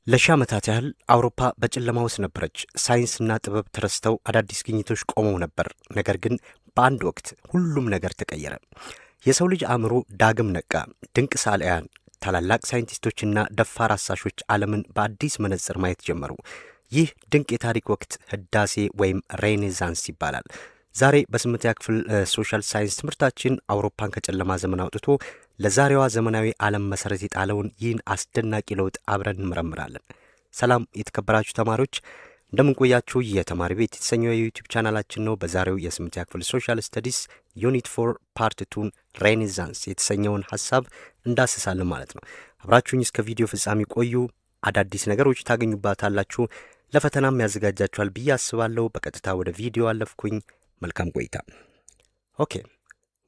ለሺህ ዓመታት ያህል አውሮፓ በጨለማ ውስጥ ነበረች። ሳይንስና ጥበብ ተረስተው አዳዲስ ግኝቶች ቆመው ነበር። ነገር ግን በአንድ ወቅት ሁሉም ነገር ተቀየረ። የሰው ልጅ አእምሮ ዳግም ነቃ። ድንቅ ሰዓሊያን፣ ታላላቅ ሳይንቲስቶችና ደፋር አሳሾች ዓለምን በአዲስ መነጽር ማየት ጀመሩ። ይህ ድንቅ የታሪክ ወቅት ህዳሴ ወይም ሬኔሳንስ ይባላል። ዛሬ በስምንተኛ ክፍል ሶሻል ሳይንስ ትምህርታችን አውሮፓን ከጨለማ ዘመን አውጥቶ ለዛሬዋ ዘመናዊ ዓለም መሰረት የጣለውን ይህን አስደናቂ ለውጥ አብረን እንመረምራለን። ሰላም የተከበራችሁ ተማሪዎች እንደምንቆያችሁ፣ የተማሪ ቤት የተሰኘው የዩቲዩብ ቻናላችን ነው። በዛሬው የስምንተኛ ክፍል ሶሻል ስተዲስ ዩኒት 4 ፓርት 2 ሬኔሳንስ የተሰኘውን ሀሳብ እንዳስሳለን ማለት ነው። አብራችሁኝ እስከ ቪዲዮ ፍጻሜ ቆዩ። አዳዲስ ነገሮች ታገኙባታላችሁ። ለፈተናም ያዘጋጃችኋል ብዬ አስባለሁ። በቀጥታ ወደ ቪዲዮ አለፍኩኝ። መልካም ቆይታ። ኦኬ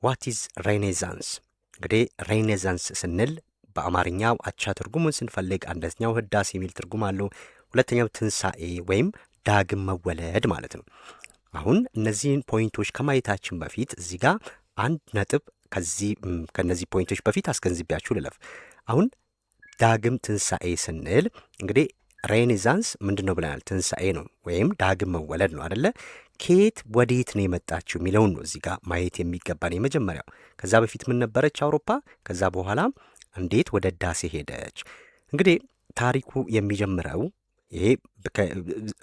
ዋት ኢዝ ሬኔሳንስ? እንግዲህ ሬኔሳንስ ስንል በአማርኛው አቻ ትርጉሙን ስንፈልግ አንደኛው ህዳሴ የሚል ትርጉም አለው። ሁለተኛው ትንሣኤ ወይም ዳግም መወለድ ማለት ነው። አሁን እነዚህን ፖይንቶች ከማየታችን በፊት እዚህ ጋር አንድ ነጥብ ከነዚህ ፖይንቶች በፊት አስገንዝቢያችሁ ልለፍ። አሁን ዳግም ትንሣኤ ስንል እንግዲህ ሬኔሳንስ ምንድን ነው ብለናል? ትንሣኤ ነው ወይም ዳግም መወለድ ነው አደለ? ከየት ወዴት ነው የመጣችው የሚለውን ነው እዚህ ጋር ማየት የሚገባን የመጀመሪያው። ከዛ በፊት ምን ነበረች አውሮፓ? ከዛ በኋላ እንዴት ወደ ህዳሴ ሄደች? እንግዲህ ታሪኩ የሚጀምረው ይሄ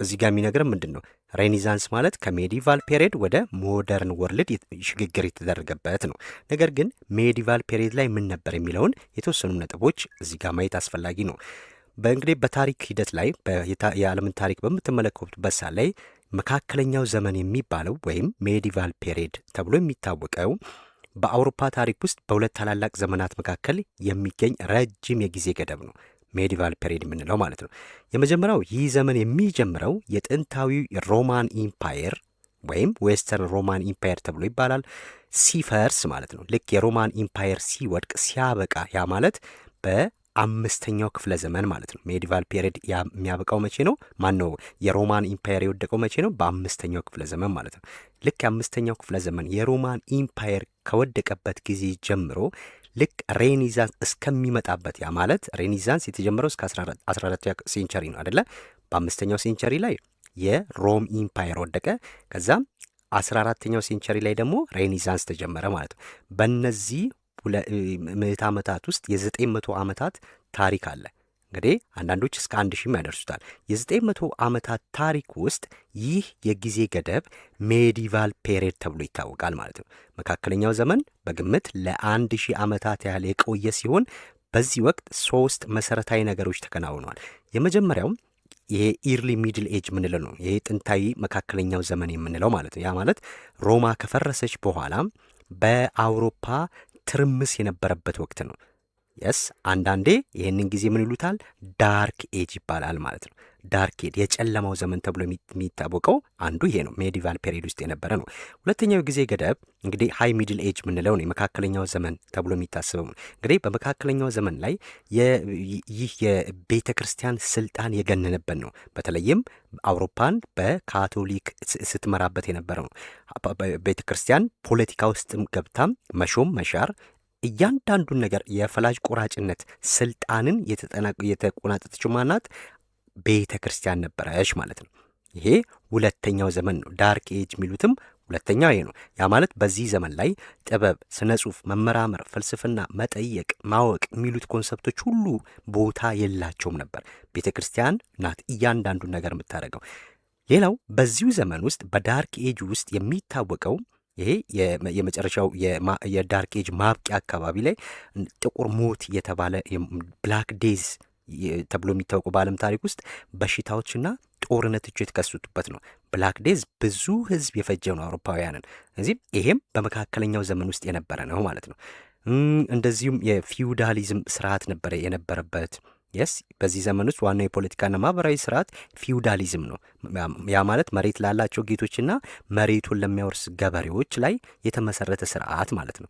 እዚህ ጋር የሚነግረን ምንድን ነው? ሬኔሳንስ ማለት ከሜዲቫል ፔሪድ ወደ ሞደርን ወርልድ ሽግግር የተደረገበት ነው። ነገር ግን ሜዲቫል ፔሪድ ላይ ምን ነበር የሚለውን የተወሰኑ ነጥቦች እዚህ ጋር ማየት አስፈላጊ ነው። በእንግዲህ በታሪክ ሂደት ላይ የዓለምን ታሪክ በምትመለከቱበት ሰዓት ላይ መካከለኛው ዘመን የሚባለው ወይም ሜዲቫል ፔሪድ ተብሎ የሚታወቀው በአውሮፓ ታሪክ ውስጥ በሁለት ታላላቅ ዘመናት መካከል የሚገኝ ረጅም የጊዜ ገደብ ነው። ሜዲቫል ፔሪድ የምንለው ማለት ነው። የመጀመሪያው ይህ ዘመን የሚጀምረው የጥንታዊው ሮማን ኢምፓየር ወይም ዌስተርን ሮማን ኢምፓየር ተብሎ ይባላል ሲፈርስ ማለት ነው። ልክ የሮማን ኢምፓየር ሲወድቅ ሲያበቃ፣ ያ ማለት በአምስተኛው ክፍለ ዘመን ማለት ነው። ሜዲቫል ፔሪድ የሚያበቃው መቼ ነው? ማን ነው የሮማን ኢምፓየር የወደቀው መቼ ነው? በአምስተኛው ክፍለ ዘመን ማለት ነው። ልክ የአምስተኛው ክፍለ ዘመን የሮማን ኢምፓየር ከወደቀበት ጊዜ ጀምሮ ልክ ሬኔሳንስ እስከሚመጣበት፣ ያ ማለት ሬኔሳንስ የተጀመረው እስከ 14ኛ ሴንቸሪ ነው አደለ? በአምስተኛው ሴንቸሪ ላይ የሮም ኢምፓየር ወደቀ። ከዛም 14ኛው ሴንቸሪ ላይ ደግሞ ሬኔሳንስ ተጀመረ ማለት ነው። በእነዚህ ምዕት ዓመታት ውስጥ የ900 ዓመታት ታሪክ አለ። እንግዲህ አንዳንዶች እስከ 1000 ያደርሱታል። የ900 ዓመታት ታሪክ ውስጥ ይህ የጊዜ ገደብ ሜዲቫል ፔሪድ ተብሎ ይታወቃል ማለት ነው። መካከለኛው ዘመን በግምት ለ1000 ዓመታት ያህል የቆየ ሲሆን በዚህ ወቅት 3 መሰረታዊ ነገሮች ተከናውነዋል። የመጀመሪያው ይሄ ኢርሊ ሚድል ኤጅ ምንለው ነው። ይሄ ጥንታዊ መካከለኛው ዘመን የምንለው ማለት ነው። ያ ማለት ሮማ ከፈረሰች በኋላ በአውሮፓ ትርምስ የነበረበት ወቅት ነው። የስ አንዳንዴ ይህንን ጊዜ ምን ይሉታል? ዳርክ ኤጅ ይባላል ማለት ነው። ዳርክ ኤጅ የጨለማው ዘመን ተብሎ የሚታወቀው አንዱ ይሄ ነው። ሜዲቫል ፔሪድ ውስጥ የነበረ ነው። ሁለተኛው ጊዜ ገደብ እንግዲህ ሃይ ሚድል ኤጅ ምንለው ነው። የመካከለኛው ዘመን ተብሎ የሚታሰበው ነው። እንግዲህ በመካከለኛው ዘመን ላይ ይህ የቤተ ክርስቲያን ስልጣን የገነነበት ነው። በተለይም አውሮፓን በካቶሊክ ስትመራበት የነበረው ነው። ቤተ ክርስቲያን ፖለቲካ ውስጥም ገብታም መሾም መሻር እያንዳንዱን ነገር የፈላጭ ቆራጭነት ስልጣንን የተቆናጠጠችው ማናት? ቤተ ክርስቲያን ነበረች ማለት ነው። ይሄ ሁለተኛው ዘመን ነው። ዳርክ ኤጅ የሚሉትም ሁለተኛው ይሄ ነው። ያ ማለት በዚህ ዘመን ላይ ጥበብ፣ ስነ ጽሁፍ፣ መመራመር፣ ፍልስፍና፣ መጠየቅ፣ ማወቅ የሚሉት ኮንሰፕቶች ሁሉ ቦታ የላቸውም ነበር። ቤተ ክርስቲያን ናት እያንዳንዱን ነገር የምታደርገው። ሌላው በዚሁ ዘመን ውስጥ በዳርክ ኤጅ ውስጥ የሚታወቀው ይሄ የመጨረሻው የዳርክ ኤጅ ማብቂያ አካባቢ ላይ ጥቁር ሞት የተባለ ብላክ ዴዝ ተብሎ የሚታወቁ በዓለም ታሪክ ውስጥ በሽታዎችና ጦርነቶች የተከሰቱበት ነው። ብላክ ዴዝ ብዙ ህዝብ የፈጀ ነው አውሮፓውያንን። እዚህ ይሄም በመካከለኛው ዘመን ውስጥ የነበረ ነው ማለት ነው። እንደዚሁም የፊውዳሊዝም ስርዓት ነበረ የነበረበት። የስ በዚህ ዘመን ውስጥ ዋናው የፖለቲካና ማህበራዊ ስርዓት ፊውዳሊዝም ነው። ያ ማለት መሬት ላላቸው ጌቶችና መሬቱን ለሚያወርስ ገበሬዎች ላይ የተመሰረተ ስርዓት ማለት ነው።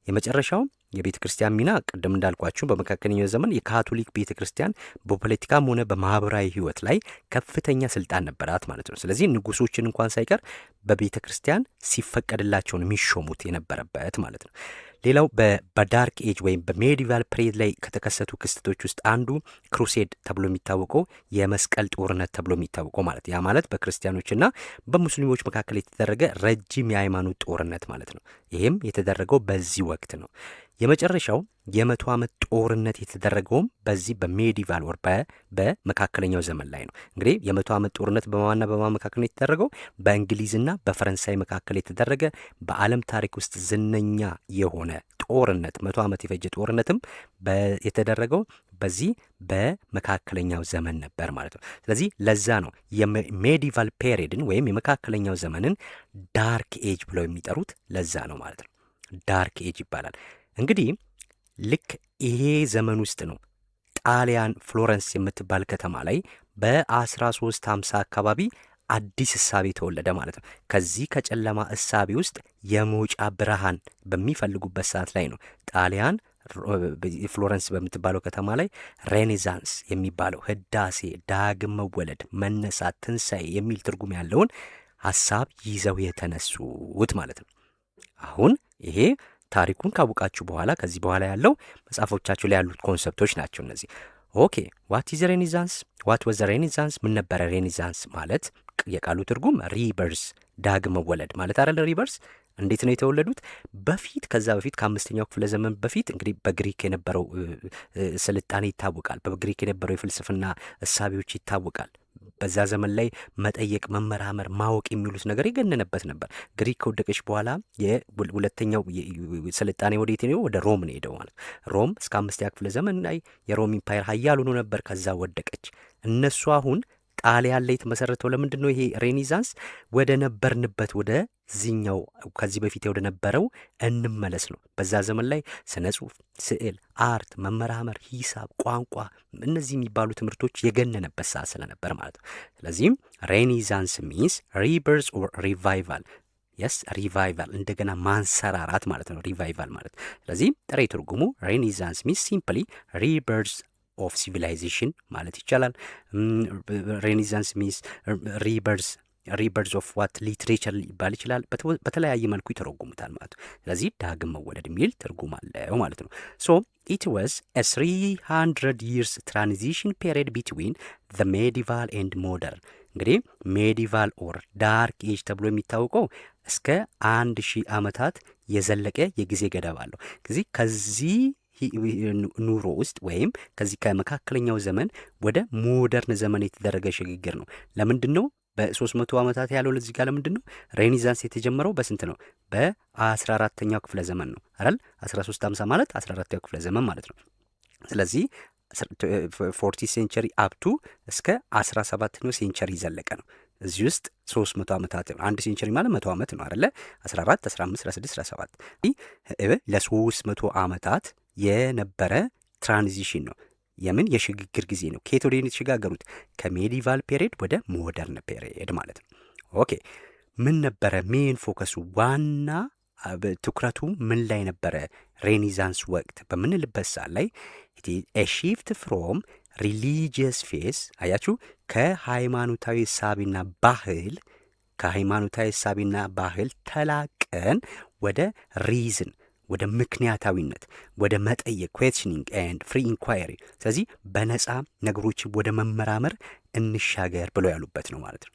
የመጨረሻው የቤተ ክርስቲያን ሚና ቅድም እንዳልኳችሁ በመካከለኛው ዘመን የካቶሊክ ቤተ ክርስቲያን በፖለቲካም ሆነ በማህበራዊ ህይወት ላይ ከፍተኛ ስልጣን ነበራት ማለት ነው። ስለዚህ ንጉሶችን እንኳን ሳይቀር በቤተ ክርስቲያን ሲፈቀድላቸውን የሚሾሙት የነበረበት ማለት ነው። ሌላው በዳርክ ኤጅ ወይም በሜዲቫል ፔሪድ ላይ ከተከሰቱ ክስተቶች ውስጥ አንዱ ክሩሴድ ተብሎ የሚታወቀው የመስቀል ጦርነት ተብሎ የሚታወቀው ማለት ያ ማለት በክርስቲያኖችና በሙስሊሞች መካከል የተደረገ ረጅም የሃይማኖት ጦርነት ማለት ነው። ይህም የተደረገው በዚህ ወቅት ነው። የመጨረሻው የ100 ዓመት ጦርነት የተደረገውም በዚህ በሜዲቫል ወር በመካከለኛው ዘመን ላይ ነው። እንግዲህ የ100 ዓመት ጦርነት በማንና በማ መካከል ነው የተደረገው? በእንግሊዝና በፈረንሳይ መካከል የተደረገ በዓለም ታሪክ ውስጥ ዝነኛ የሆነ ጦርነት 100 ዓመት የፈጀ ጦርነትም የተደረገው በዚህ በመካከለኛው ዘመን ነበር ማለት ነው። ስለዚህ ለዛ ነው የሜዲቫል ፔሪድን ወይም የመካከለኛው ዘመንን ዳርክ ኤጅ ብለው የሚጠሩት ለዛ ነው ማለት ነው። ዳርክ ኤጅ ይባላል። እንግዲህ ልክ ይሄ ዘመን ውስጥ ነው ጣሊያን ፍሎረንስ የምትባል ከተማ ላይ በ1350 አካባቢ አዲስ እሳቤ ተወለደ ማለት ነው። ከዚህ ከጨለማ እሳቤ ውስጥ የመውጫ ብርሃን በሚፈልጉበት ሰዓት ላይ ነው ጣሊያን ፍሎረንስ በምትባለው ከተማ ላይ ሬኔሳንስ የሚባለው ህዳሴ፣ ዳግም መወለድ፣ መነሳት፣ ትንሣኤ የሚል ትርጉም ያለውን ሀሳብ ይዘው የተነሱት ማለት ነው። አሁን ይሄ ታሪኩን ካወቃችሁ በኋላ ከዚህ በኋላ ያለው መጽሐፎቻችሁ ላይ ያሉት ኮንሰፕቶች ናቸው እነዚህ። ኦኬ ዋት ኢዝ ሬኔሳንስ? ዋት ወዘ ሬኔሳንስ? ምን ነበረ ሬኔሳንስ ማለት? የቃሉ ትርጉም ሪበርስ ዳግም መወለድ ማለት አይደል? ሪበርስ እንዴት ነው የተወለዱት? ከዛ በፊት ከ5ኛው ክፍለ ዘመን በፊት እንግዲህ በግሪክ የነበረው ስልጣኔ ይታወቃል። በግሪክ የነበረው የፍልስፍና እሳቤዎች ይታወቃል። በዛ ዘመን ላይ መጠየቅ፣ መመራመር፣ ማወቅ የሚሉት ነገር የገነነበት ነበር። ግሪክ ከወደቀች በኋላ የሁለተኛው ስልጣኔ ወዴት ነው? ወደ ሮም ነው ሄደው ማለት። ሮም እስከ 5ኛ ክፍለ ዘመን ላይ የሮም ኢምፓየር ሀያል ሆኖ ነበር። ከዛ ወደቀች። እነሱ አሁን ጣሊያን ላይ የተመሰረተው ለምንድን ነው? ይሄ ሬኔሳንስ ወደ ነበርንበት ወደ ዚኛው ከዚህ በፊት ወደ ነበረው እንመለስ ነው። በዛ ዘመን ላይ ስነ ጽሁፍ፣ ስዕል፣ አርት፣ መመራመር፣ ሂሳብ፣ ቋንቋ እነዚህ የሚባሉ ትምህርቶች የገነነበት ሰዓት ስለነበር ማለት ነው። ስለዚህም ሬኔሳንስ ሚንስ ሪበርዝ ኦር ሪቫይቫል የስ ሪቫይቫል እንደገና ማንሰራራት ማለት ነው። ሪቫይቫል ማለት ስለዚህ ጥሬ ትርጉሙ ሬኔሳንስ ሚንስ ሲምፕሊ ሪበርዝ ኦፍ ሲቪላይዜሽን ማለት ይቻላል። ሬኔሳንስ ሚንስ ሪበርዝ ኦፍ ዋት ሊትሬቸር ሊባል ይችላል። በተለያየ መልኩ ይተረጉሙታል ማለት ነው። ስለዚህ ዳግም መወለድ የሚል ትርጉም አለው ማለት ነው። ሶ ኢት ዋዝ a 300 years transition period between the medieval and modern። እንግዲህ ሜዲቫል ኦር ዳርክ ኤጅ ተብሎ የሚታወቀው እስከ 1000 ዓመታት የዘለቀ የጊዜ ገደብ አለው። ከዚህ ኑሮ ውስጥ ወይም ከዚህ ከመካከለኛው ዘመን ወደ ሞደርን ዘመን የተደረገ ሽግግር ነው። ለምንድን ነው በ300 ዓመታት ያለው? ለዚህ ጋር ለምንድን ነው ሬኔሳንስ የተጀመረው? በስንት ነው? በ14ኛው ክፍለ ዘመን ነው አይደል? 1350 ማለት 14ኛው ክፍለ ዘመን ማለት ነው። ስለዚህ 40 ሴንቸሪ አፕቱ እስከ 17ኛው ሴንቸሪ ዘለቀ ነው። እዚህ ውስጥ 300 ዓመታት ነው። አንድ ሴንቸሪ ማለት 100 ዓመት ነው አይደለ? 14 15 16 17 ለ300 ዓመታት የነበረ ትራንዚሽን ነው። የምን የሽግግር ጊዜ ነው። ከየት ወደ የተሸጋገሩት? ከሜዲቫል ፔሪድ ወደ ሞደርን ፔሪድ ማለት ነው። ኦኬ ምን ነበረ ሜን ፎከሱ? ዋና ትኩረቱ ምን ላይ ነበረ? ሬኔሳንስ ወቅት በምንልበት ሰዓት ላይ ሺፍት ፍሮም ሪሊጂየስ ፌስ አያችሁ፣ ከሃይማኖታዊ እሳቤና ባህል ተላቀን ወደ ሪዝን ወደ ምክንያታዊነት ወደ መጠየቅ ኩዌስችኒንግ ኤንድ ፍሪ ኢንኳይሪ። ስለዚህ በነፃ ነገሮችን ወደ መመራመር እንሻገር ብለው ያሉበት ነው ማለት ነው።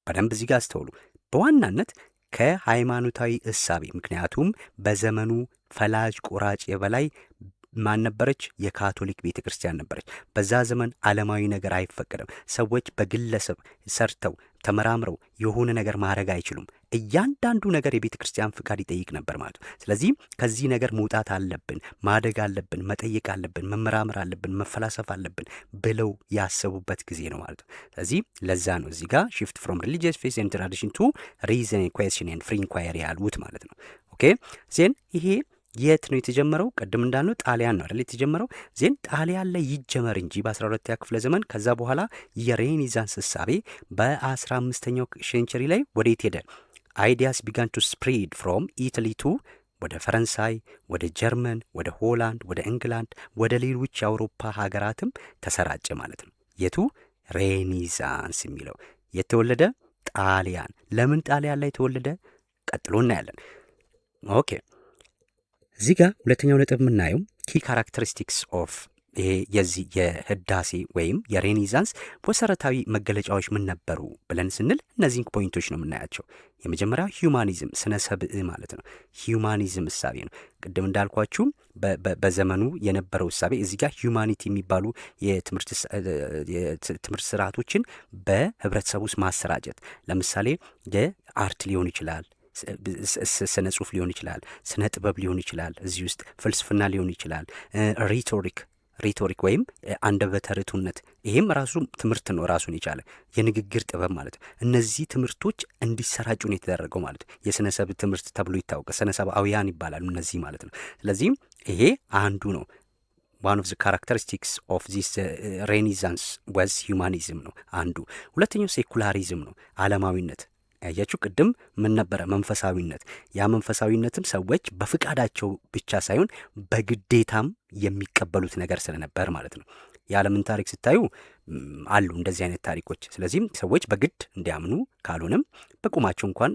በደንብ እዚህ ጋር አስተውሉ። በዋናነት ከሃይማኖታዊ እሳቤ፣ ምክንያቱም በዘመኑ ፈላጭ ቆራጭ የበላይ ማን ነበረች? የካቶሊክ ቤተ ክርስቲያን ነበረች። በዛ ዘመን ዓለማዊ ነገር አይፈቀድም። ሰዎች በግለሰብ ሰርተው ተመራምረው የሆነ ነገር ማድረግ አይችሉም። እያንዳንዱ ነገር የቤተ ክርስቲያን ፍቃድ ይጠይቅ ነበር ማለት ነው። ስለዚህ ከዚህ ነገር መውጣት አለብን፣ ማደግ አለብን፣ መጠየቅ አለብን፣ መመራመር አለብን፣ መፈላሰፍ አለብን ብለው ያሰቡበት ጊዜ ነው ማለት ነው። ስለዚህ ለዛ ነው እዚህ ጋር shift from religious faith and tradition to reason and question and free inquiry ያሉት ማለት ነው። ኦኬ ዜን ይሄ የት ነው የተጀመረው? ቅድም እንዳልነው ጣሊያን ነው አይደል የተጀመረው። ዜን ጣሊያን ላይ ይጀመር እንጂ በ12ኛ ክፍለ ዘመን ከዛ በኋላ የሬኔሳንስ እሳቤ በ15ኛው ሴንቸሪ ላይ ወዴት ሄደ? አይዲያስ ቢጋን ቱ ስፕሬድ ፍሮም ኢታሊ ቱ ወደ ፈረንሳይ፣ ወደ ጀርመን፣ ወደ ሆላንድ፣ ወደ እንግላንድ፣ ወደ ሌሎች የአውሮፓ ሀገራትም ተሰራጨ ማለት ነው። የቱ ሬኔሳንስ የሚለው የተወለደ ጣሊያን። ለምን ጣሊያን ላይ ተወለደ? ቀጥሎ እናያለን። ኦኬ እዚህ ጋር ሁለተኛው ነጥብ የምናየው ኪ ካራክተሪስቲክስ ኦፍ ይሄ የዚህ የህዳሴ ወይም የሬኔሳንስ መሰረታዊ መገለጫዎች ምን ነበሩ ብለን ስንል እነዚህን ፖይንቶች ነው የምናያቸው። የመጀመሪያው ሂዩማኒዝም ስነ ሰብእ ማለት ነው። ሂዩማኒዝም እሳቤ ነው። ቅድም እንዳልኳችሁ በዘመኑ የነበረው እሳቤ እዚህ ጋር ሂዩማኒቲ የሚባሉ የትምህርት ስርዓቶችን በህብረተሰቡ ውስጥ ማሰራጨት፣ ለምሳሌ የአርት ሊሆን ይችላል፣ ስነ ጽሁፍ ሊሆን ይችላል፣ ስነ ጥበብ ሊሆን ይችላል፣ እዚህ ውስጥ ፍልስፍና ሊሆን ይችላል፣ ሪቶሪክ ወይም አንደበተ ርቱዕነት፣ ይሄም ራሱ ትምህርት ነው ራሱን የቻለ የንግግር ጥበብ ማለት ነው። እነዚህ ትምህርቶች እንዲሰራጩ ነው የተደረገው ማለት ነው። የስነሰብ ትምህርት ተብሎ ይታወቃል። ስነሰብአውያን ይባላሉ እነዚህ ማለት ነው። ስለዚህም ይሄ አንዱ ነው። ዋን ኦፍ ዘ ካራክተሪስቲክስ ኦፍ ዚስ ሬኔሳንስ ዋዝ ሂዩማኒዝም ነው አንዱ። ሁለተኛው ሴኩላሪዝም ነው፣ ዓለማዊነት። ያያችሁ ቅድም ምን ነበረ? መንፈሳዊነት። ያ መንፈሳዊነትም ሰዎች በፍቃዳቸው ብቻ ሳይሆን በግዴታም የሚቀበሉት ነገር ስለነበር ማለት ነው። የዓለምን ታሪክ ስታዩ አሉ እንደዚህ አይነት ታሪኮች። ስለዚህም ሰዎች በግድ እንዲያምኑ ካልሆነም በቁማቸው እንኳን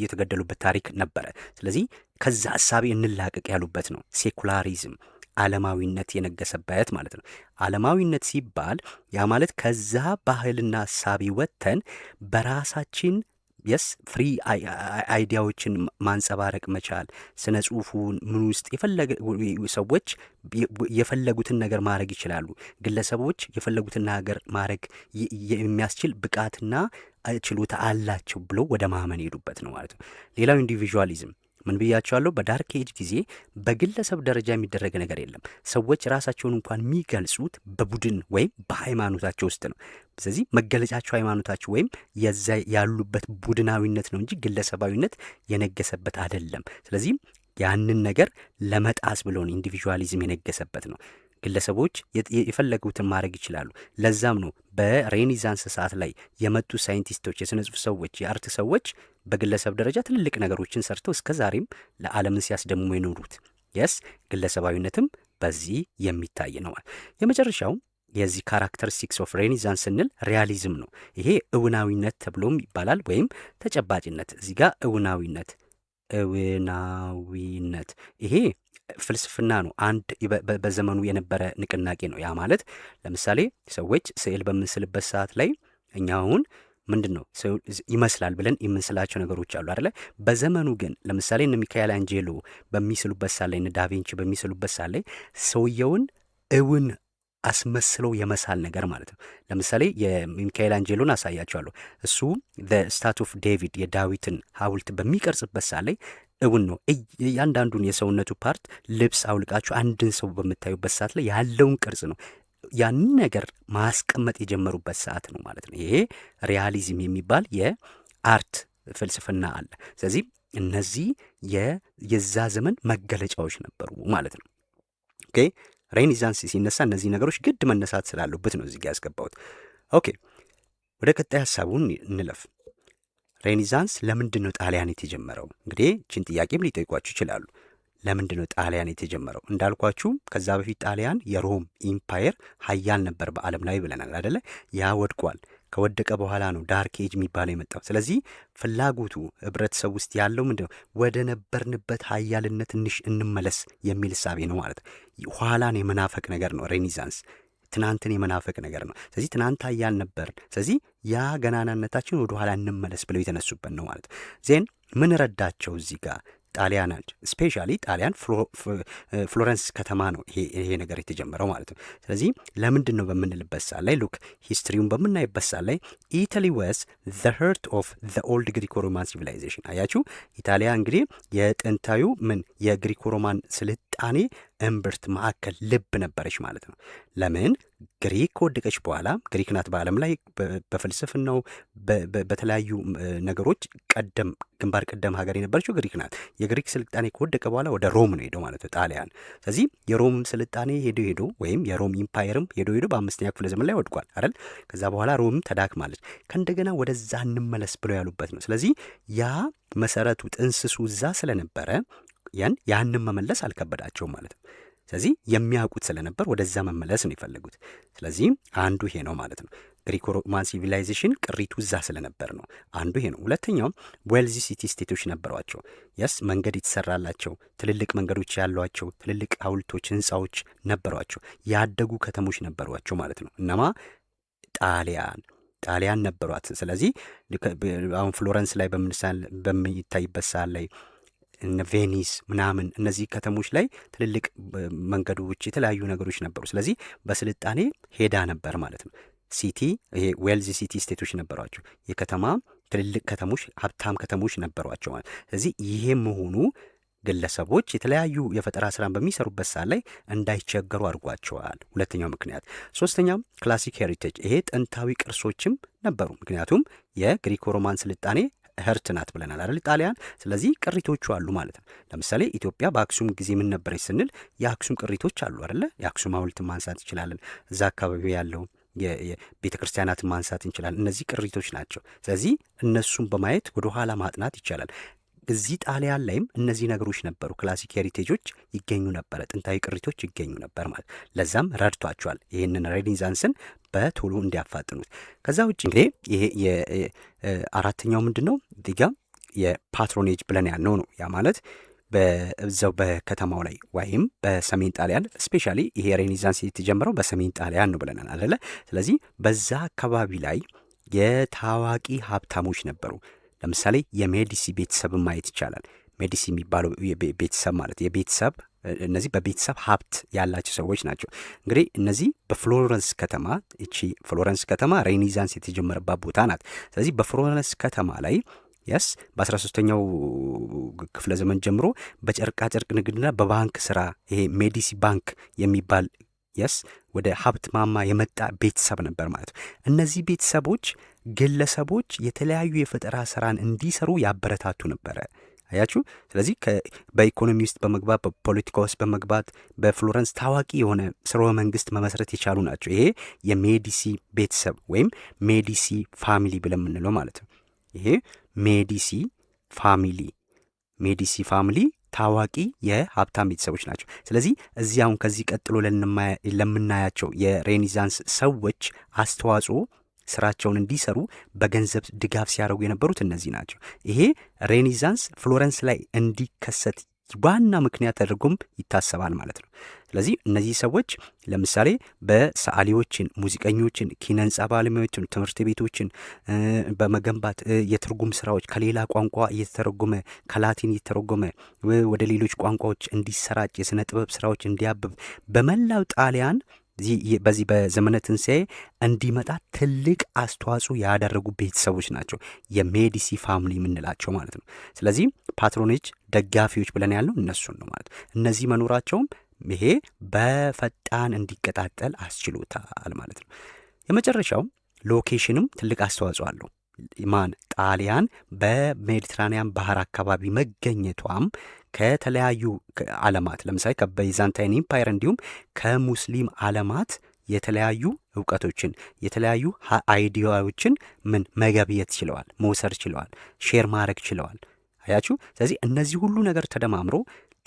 የተገደሉበት ታሪክ ነበረ። ስለዚህ ከዛ ሀሳቤ እንላቀቅ ያሉበት ነው ሴኩላሪዝም፣ ዓለማዊነት የነገሰበት ማለት ነው። ዓለማዊነት ሲባል ያ ማለት ከዛ ባህልና ሀሳቢ ወጥተን በራሳችን ፍሪ አይዲያዎችን ማንጸባረቅ መቻል፣ ስነ ጽሁፉን ምን ውስጥ ሰዎች የፈለጉትን ነገር ማድረግ ይችላሉ። ግለሰቦች የፈለጉትን ነገር ማድረግ የሚያስችል ብቃትና ችሎታ አላቸው ብሎ ወደ ማመን ሄዱበት ነው ማለት ነው። ሌላው ኢንዲቪዥዋሊዝም ምን ብያቸዋለሁ? በዳርክ ኤጅ ጊዜ በግለሰብ ደረጃ የሚደረግ ነገር የለም። ሰዎች ራሳቸውን እንኳን የሚገልጹት በቡድን ወይም በሃይማኖታቸው ውስጥ ነው። ስለዚህ መገለጫቸው ሃይማኖታቸው ወይም የዛ ያሉበት ቡድናዊነት ነው እንጂ ግለሰባዊነት የነገሰበት አይደለም። ስለዚህ ያንን ነገር ለመጣስ ብሎ ነው ኢንዲቪዥዋሊዝም የነገሰበት ነው። ግለሰቦች የፈለጉትን ማድረግ ይችላሉ። ለዛም ነው በሬኔሳንስ ሰዓት ላይ የመጡ ሳይንቲስቶች፣ የስነ ጽሁፍ ሰዎች፣ የአርት ሰዎች በግለሰብ ደረጃ ትልልቅ ነገሮችን ሰርተው እስከ ዛሬም ለዓለምን ሲያስደምሙ የኖሩት። ግለሰባዊነትም በዚህ የሚታይ ነው። የመጨረሻው የዚህ ካራክተሪስቲክስ ኦፍ ሬኔሳንስ ስንል ሪያሊዝም ነው። ይሄ እውናዊነት ተብሎም ይባላል፣ ወይም ተጨባጭነት። እዚህ ጋር እውናዊነት ይሄ ፍልስፍና ነው። አንድ በዘመኑ የነበረ ንቅናቄ ነው። ያ ማለት ለምሳሌ ሰዎች ስዕል በምንስልበት ሰዓት ላይ እኛ አሁን ምንድን ነው ይመስላል ብለን የምንስላቸው ነገሮች አሉ አይደለ? በዘመኑ ግን ለምሳሌ እነ ሚካኤል አንጄሎ በሚስሉበት ሰዓት ላይ፣ እነ ዳቪንቺ በሚስሉበት ሰዓት ላይ ሰውየውን እውን አስመስለው የመሳል ነገር ማለት ነው። ለምሳሌ የሚካኤል አንጄሎን አሳያቸዋለሁ። እሱ ስታቱ ኦፍ ዴቪድ የዳዊትን ሐውልት በሚቀርጽበት ሰዓት ላይ እውን ነው። እያንዳንዱን የሰውነቱ ፓርት ልብስ አውልቃችሁ አንድን ሰው በምታዩበት ሰዓት ላይ ያለውን ቅርጽ ነው ያንን ነገር ማስቀመጥ የጀመሩበት ሰዓት ነው ማለት ነው። ይሄ ሪያሊዝም የሚባል የአርት ፍልስፍና አለ። ስለዚህ እነዚህ የዛ ዘመን መገለጫዎች ነበሩ ማለት ነው። ኦኬ ሬኔሳንስ ሲነሳ እነዚህ ነገሮች ግድ መነሳት ስላሉበት ነው እዚህ ጋር ያስገባሁት። ኦኬ ወደ ቀጣይ ሀሳቡን እንለፍ። ሬኔሳንስ ለምንድን ነው ጣሊያን የተጀመረው? እንግዲህ ችን ጥያቄም ሊጠይቋችሁ ይችላሉ። ለምንድን ነው ጣሊያን የተጀመረው? እንዳልኳችሁ ከዛ በፊት ጣሊያን የሮም ኢምፓየር ሀያል ነበር በዓለም ላይ ብለናል አደለ? ያ ወድቋል። ከወደቀ በኋላ ነው ዳርክ ኤጅ የሚባለው የመጣው። ስለዚህ ፍላጎቱ ህብረተሰብ ውስጥ ያለው ምንድን ነው? ወደ ነበርንበት ሀያልነት ትንሽ እንመለስ የሚል እሳቤ ነው ማለት ነው። ኋላን የመናፈቅ ነገር ነው ሬኔሳንስ። ትናንትን የመናፈቅ ነገር ነው። ስለዚህ ትናንት ሀያል ነበርን፣ ስለዚህ ያ ገናናነታችን ወደ ኋላ እንመለስ ብለው የተነሱበት ነው ማለት ዜን ምን ረዳቸው እዚህ ጋር ጣሊያኖች ስፔሻሊ ጣሊያን ፍሎረንስ ከተማ ነው ይሄ ነገር የተጀመረው ማለት ነው። ስለዚህ ለምንድን ነው በምንልበት ሰዓት ላይ ሉክ ሂስትሪውን በምናይበት ሰዓት ላይ ኢታሊ ዋዝ ዘ ሄርት ኦፍ ዘ ኦልድ ግሪኮ ሮማን ሲቪላይዜሽን። አያችሁ ኢጣሊያ እንግዲህ የጥንታዩ የግሪኮ ሮማን ስልጣኔ እምብርት ማዕከል ልብ ነበረች ማለት ነው። ለምን ግሪክ ከወደቀች በኋላ ግሪክ ናት በዓለም ላይ በፍልስፍናው በተለያዩ ነገሮች ግንባር ቀደም ሀገር የነበረችው ግሪክ ናት። የግሪክ ስልጣኔ ከወደቀ በኋላ ወደ ሮም ነው ሄደው ማለት ነው ጣሊያን። ስለዚህ የሮም ስልጣኔ ሄዶ ወይም የሮም ኢምፓየርም ሄዶ በ5ኛ ክፍለ ዘመን ላይ ወድቋል አይደል? ከዛ በኋላ ሮም ተዳክማለች። ከእንደገና ወደዛ እንመለስ ብለው ያሉበት ነው። ስለዚህ ያ መሰረቱ ጥንስሱ እዛ ስለነበረ ያንን መመለስ አልከበዳቸውም ማለት ነው። ስለዚህ የሚያውቁት ስለነበር ወደዛ መመለስ ነው የፈለጉት። ስለዚህ አንዱ ይሄ ነው ማለት ነው። ግሪኮ ሮማን ሲቪላይዜሽን ቅሪቱ እዛ ስለነበር ነው። አንዱ ይሄ ነው። ሁለተኛው ዌልዚ ሲቲ ስቴቶች ነበሯቸው። የስ መንገድ የተሰራላቸው ትልልቅ መንገዶች ያሏቸው ትልልቅ ሐውልቶች፣ ህንፃዎች ነበሯቸው። ያደጉ ከተሞች ነበሯቸው ማለት ነው። እነማ ጣሊያን ነበሯት። ስለዚህ አሁን ፍሎረንስ ላይ በሚታይበት ሰዓት ላይ እነ ቬኒስ ምናምን እነዚህ ከተሞች ላይ ትልልቅ መንገዶች የተለያዩ ነገሮች ነበሩ። ስለዚህ በስልጣኔ ሄዳ ነበር ማለት ነው። ሲቲ ይሄ ዌልዚ ሲቲ ስቴቶች ነበሯቸው። የከተማ ትልልቅ ከተሞች ሀብታም ከተሞች ነበሯቸው ማለት። ስለዚህ ይሄ መሆኑ ግለሰቦች የተለያዩ የፈጠራ ስራን በሚሰሩበት ሰዓት ላይ እንዳይቸገሩ አድርጓቸዋል። ሁለተኛው ምክንያት። ሶስተኛው ክላሲክ ሄሪቴጅ፣ ይሄ ጥንታዊ ቅርሶችም ነበሩ። ምክንያቱም የግሪኮ ሮማን ስልጣኔ ህርት ናት ብለናል አይደል ጣሊያን። ስለዚህ ቅሪቶቹ አሉ ማለት ነው። ለምሳሌ ኢትዮጵያ በአክሱም ጊዜ ምን ነበረች ስንል የአክሱም ቅሪቶች አሉ አይደለ? የአክሱም ሐውልትን ማንሳት እንችላለን። እዛ አካባቢ ያለው የቤተ ክርስቲያናትን ማንሳት እንችላለን። እነዚህ ቅሪቶች ናቸው። ስለዚህ እነሱን በማየት ወደኋላ ማጥናት ይቻላል። እዚህ ጣሊያን ላይም እነዚህ ነገሮች ነበሩ። ክላሲክ ሄሪቴጆች ይገኙ ነበረ፣ ጥንታዊ ቅሪቶች ይገኙ ነበር ማለት። ለዛም ረድቷቸዋል ይህንን ሬኔሳንስን በቶሎ እንዲያፋጥኑት። ከዛ ውጭ እንግዲህ ይሄ አራተኛው ምንድን ነው ዲጋ የፓትሮኔጅ ብለን ያልነው ነው። ያ ማለት በዛው በከተማው ላይ ወይም በሰሜን ጣሊያን ስፔሻሊ ይሄ ሬኔሳንስ የተጀመረው በሰሜን ጣሊያን ነው ብለናል አይደለ? ስለዚህ በዛ አካባቢ ላይ የታዋቂ ሀብታሞች ነበሩ። ለምሳሌ የሜዲሲ ቤተሰብን ማየት ይቻላል። ሜዲሲ የሚባለው ቤተሰብ ማለት የቤተሰብ እነዚህ በቤተሰብ ሀብት ያላቸው ሰዎች ናቸው። እንግዲህ እነዚህ በፍሎረንስ ከተማ እቺ ፍሎረንስ ከተማ ሬኔሳንስ የተጀመረባት ቦታ ናት። ስለዚህ በፍሎረንስ ከተማ ላይ የስ በ13ኛው ክፍለ ዘመን ጀምሮ በጨርቃጨርቅ ንግድና በባንክ ስራ ይሄ ሜዲሲ ባንክ የሚባል የስ ወደ ሀብት ማማ የመጣ ቤተሰብ ነበር ማለት ነው። እነዚህ ቤተሰቦች ግለሰቦች የተለያዩ የፈጠራ ስራን እንዲሰሩ ያበረታቱ ነበረ። አያችሁ። ስለዚህ በኢኮኖሚ ውስጥ በመግባት በፖለቲካ ውስጥ በመግባት በፍሎረንስ ታዋቂ የሆነ ስርወ መንግስት መመስረት የቻሉ ናቸው። ይሄ የሜዲሲ ቤተሰብ ወይም ሜዲሲ ፋሚሊ ብለን የምንለው ማለት ነው። ይሄ ሜዲሲ ፋሚሊ ታዋቂ የሀብታም ቤተሰቦች ናቸው። ስለዚህ እዚህ አሁን ከዚህ ቀጥሎ ለምናያቸው የሬኔሳንስ ሰዎች አስተዋጽኦ ስራቸውን እንዲሰሩ በገንዘብ ድጋፍ ሲያደርጉ የነበሩት እነዚህ ናቸው። ይሄ ሬኔሳንስ ፍሎረንስ ላይ እንዲከሰት ዋና ምክንያት ተደርጎም ይታሰባል ማለት ነው። ስለዚህ እነዚህ ሰዎች ለምሳሌ በሰዓሊዎችን፣ ሙዚቀኞችን፣ ኪነ ህንጻ ባለሙያዎችን፣ ትምህርት ቤቶችን በመገንባት የትርጉም ስራዎች ከሌላ ቋንቋ እየተተረጎመ ከላቲን እየተተረጎመ ወደ ሌሎች ቋንቋዎች እንዲሰራጭ የሥነ ጥበብ ስራዎች እንዲያብብ በመላው ጣሊያን በዚህ በዘመነ ትንሣኤ እንዲመጣ ትልቅ አስተዋጽኦ ያደረጉ ቤተሰቦች ናቸው የሜዲሲ ፋሚሊ የምንላቸው ማለት ነው። ስለዚህ ፓትሮኔጅ ደጋፊዎች ብለን ያለው እነሱን ነው ማለት። እነዚህ መኖራቸውም ይሄ በፈጣን እንዲቀጣጠል አስችሎታል ማለት ነው። የመጨረሻው ሎኬሽንም ትልቅ አስተዋጽኦ አለው። ማን ጣሊያን በሜዲትራኒያን ባህር አካባቢ መገኘቷም ከተለያዩ ዓለማት ለምሳሌ ከቤዛንታይን ኢምፓየር እንዲሁም ከሙስሊም ዓለማት የተለያዩ እውቀቶችን የተለያዩ አይዲያዎችን መገብየት ችለዋል፣ መውሰድ ችለዋል፣ ሼር ማድረግ ችለዋል። አያችሁ። ስለዚህ እነዚህ ሁሉ ነገር ተደማምሮ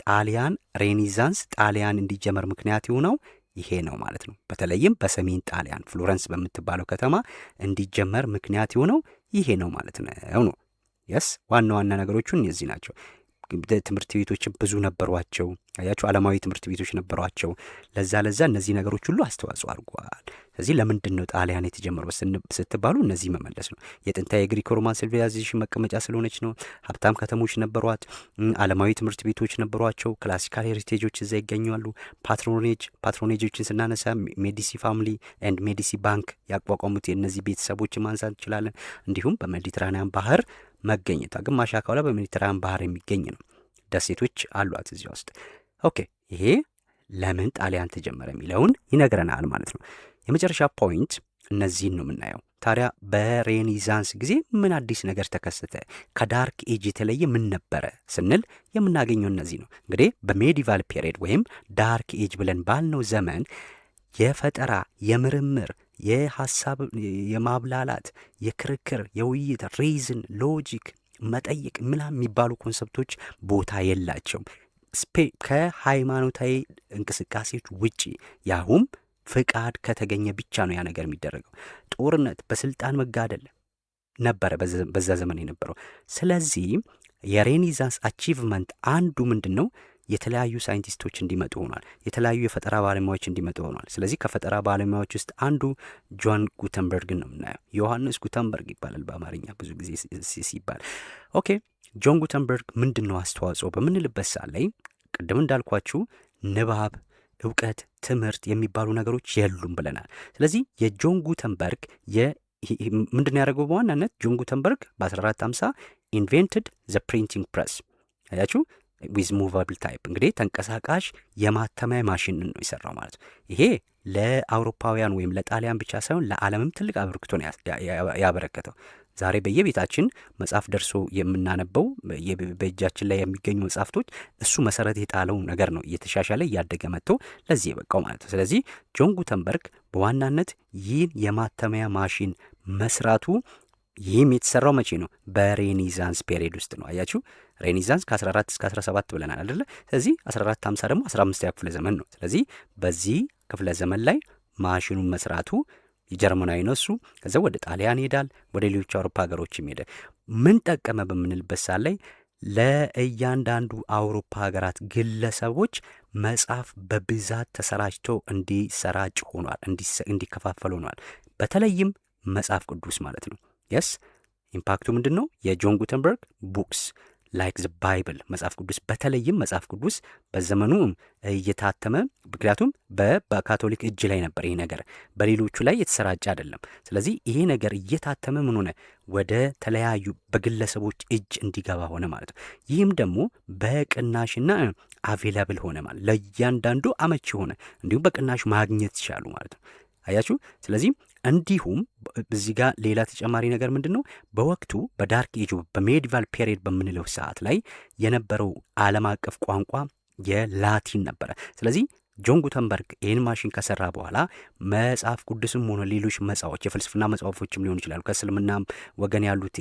ጣሊያን ሬኔሳንስ ጣሊያን እንዲጀመር ምክንያት የሆነው ይሄ ነው ማለት ነው። በተለይም በሰሜን ጣሊያን ፍሎረንስ በምትባለው ከተማ እንዲጀመር ምክንያት የሆነው ይሄ ነው ማለት ነው። የስ ዋና ዋና ነገሮቹ እነዚህ ናቸው። ትምህርት ቤቶችን ብዙ ነበሯቸው። አያችሁ፣ ዓለማዊ ትምህርት ቤቶች ነበሯቸው። ለዛ እነዚህ ነገሮች ሁሉ አስተዋጽኦ አድርጓል። ስለዚህ ለምንድን ነው ጣሊያን የተጀመረው ስትባሉ እነዚህ መመለስ ነው። የጥንታዊ የግሪክ ሮማን ሲቪላይዜሽን መቀመጫ ስለሆነች ነው። ሀብታም ከተሞች ነበሯት። ዓለማዊ ትምህርት ቤቶች ነበሯቸው። ክላሲካል ሄሪቴጆች እዛ ይገኛሉ። ፓትሮኔጆችን ስናነሳ ሜዲሲ ፋሚሊ ኤንድ ሜዲሲ ባንክ ያቋቋሙት የእነዚህ ቤተሰቦችን ማንሳት እንችላለን። እንዲሁም በሜዲትራኒያን ባህር መገኘቷ ግማሽ አካሏ በሜዲትራኒያን ባህር የሚገኝ ነው። ደሴቶች አሏት እዚያ ውስጥ። ኦኬ፣ ይሄ ለምን ጣሊያን ተጀመረ የሚለውን ይነግረናል ማለት ነው። የመጨረሻ ፖይንት እነዚህን ነው የምናየው። ታዲያ በሬኔሳንስ ጊዜ ምን አዲስ ነገር ተከሰተ? ከዳርክ ኤጅ የተለየ ምን ነበረ ስንል የምናገኘው እነዚህ ነው። እንግዲህ በሜዲቫል ፔሪየድ ወይም ዳርክ ኤጅ ብለን ባልነው ዘመን የፈጠራ የምርምር የሐሳብ የማብላላት የክርክር የውይይት ሬዝን ሎጂክ መጠየቅ ምናምን የሚባሉ ኮንሰፕቶች ቦታ የላቸውም ከሃይማኖታዊ እንቅስቃሴዎች ውጪ። ያሁም ፍቃድ ከተገኘ ብቻ ነው ያ ነገር የሚደረገው። ጦርነት፣ በስልጣን መጋደል ነበረ በዛ ዘመን የነበረው። ስለዚህ የሬኔሳንስ አቺቭመንት አንዱ ምንድን ነው? የተለያዩ ሳይንቲስቶች እንዲመጡ ሆኗል። የተለያዩ የፈጠራ ባለሙያዎች እንዲመጡ ሆኗል። ስለዚህ ከፈጠራ ባለሙያዎች ውስጥ አንዱ ጆን ጉተንበርግን ነው የምናየው። ዮሐንስ ጉተንበርግ ይባላል በአማርኛ ብዙ ጊዜ ሲባል። ኦኬ ጆን ጉተንበርግ ምንድን ነው አስተዋጽኦ በምንልበት ሰዓት ላይ ቅድም እንዳልኳችሁ ንባብ፣ እውቀት፣ ትምህርት የሚባሉ ነገሮች የሉም ብለናል። ስለዚህ የጆን ጉተንበርግ ምንድን ያደረገው በዋናነት ጆን ጉተንበርግ በ1450 ኢንቬንትድ ዘ ፕሪንቲንግ ፕሬስ። አያችሁ ዊዝ ሙቫብል ታይፕ እንግዲህ ተንቀሳቃሽ የማተሚያ ማሽንን ነው የሰራው ማለት ነው። ይሄ ለአውሮፓውያን ወይም ለጣሊያን ብቻ ሳይሆን ለዓለምም ትልቅ አበርክቶ ነው ያበረከተው። ዛሬ በየቤታችን መጽሐፍ ደርሶ የምናነበው በእጃችን ላይ የሚገኙ መጽሐፍቶች እሱ መሰረት የጣለው ነገር ነው እየተሻሻለ እያደገ መጥቶ ለዚህ የበቃው ማለት ነው። ስለዚህ ጆን ጉተንበርግ በዋናነት ይህን የማተሚያ ማሽን መስራቱ ይህም የተሰራው መቼ ነው? በሬኔሳንስ ፔሪድ ውስጥ ነው። አያችሁ ሬኔሳንስ ከ14 እስከ 17 ብለናል አይደለ? ስለዚህ 1450 ደግሞ 15ኛ ክፍለ ዘመን ነው። ስለዚህ በዚህ ክፍለ ዘመን ላይ ማሽኑን መስራቱ የጀርመናዊ ነው እሱ። ከዛ ወደ ጣሊያን ይሄዳል፣ ወደ ሌሎች አውሮፓ ሀገሮችም ሄደ። ምን ጠቀመ በምንልበት ሰዓት ላይ ለእያንዳንዱ አውሮፓ ሀገራት ግለሰቦች መጽሐፍ በብዛት ተሰራጭቶ እንዲሰራጭ ሆኗል፣ እንዲከፋፈል ሆኗል። በተለይም መጽሐፍ ቅዱስ ማለት ነው። የስ ኢምፓክቱ ምንድን ነው? የጆን ጉተንበርግ ቡክስ ላይክ ዘ ባይብል መጽሐፍ ቅዱስ፣ በተለይም መጽሐፍ ቅዱስ በዘመኑ እየታተመ ምክንያቱም በካቶሊክ እጅ ላይ ነበር ይሄ ነገር፣ በሌሎቹ ላይ የተሰራጨ አይደለም። ስለዚህ ይሄ ነገር እየታተመ ምን ሆነ? ወደ ተለያዩ በግለሰቦች እጅ እንዲገባ ሆነ ማለት ነው። ይህም ደግሞ በቅናሽና አቬላብል ሆነ ማለት ለእያንዳንዱ አመቺ ሆነ፣ እንዲሁም በቅናሽ ማግኘት ይቻሉ ማለት ነው። አያችሁ። ስለዚህ እንዲሁም እዚህ ጋር ሌላ ተጨማሪ ነገር ምንድን ነው? በወቅቱ በዳርክ ኤጅ በሜዲቫል ፔሪድ በምንለው ሰዓት ላይ የነበረው ዓለም አቀፍ ቋንቋ የላቲን ነበረ። ስለዚህ ጆን ጉተንበርግ ይህን ማሽን ከሰራ በኋላ መጽሐፍ ቅዱስም ሆነ ሌሎች መጽሐፎች የፍልስፍና መጽሐፎችም ሊሆኑ ይችላሉ፣ ከእስልምናም ወገን ያሉት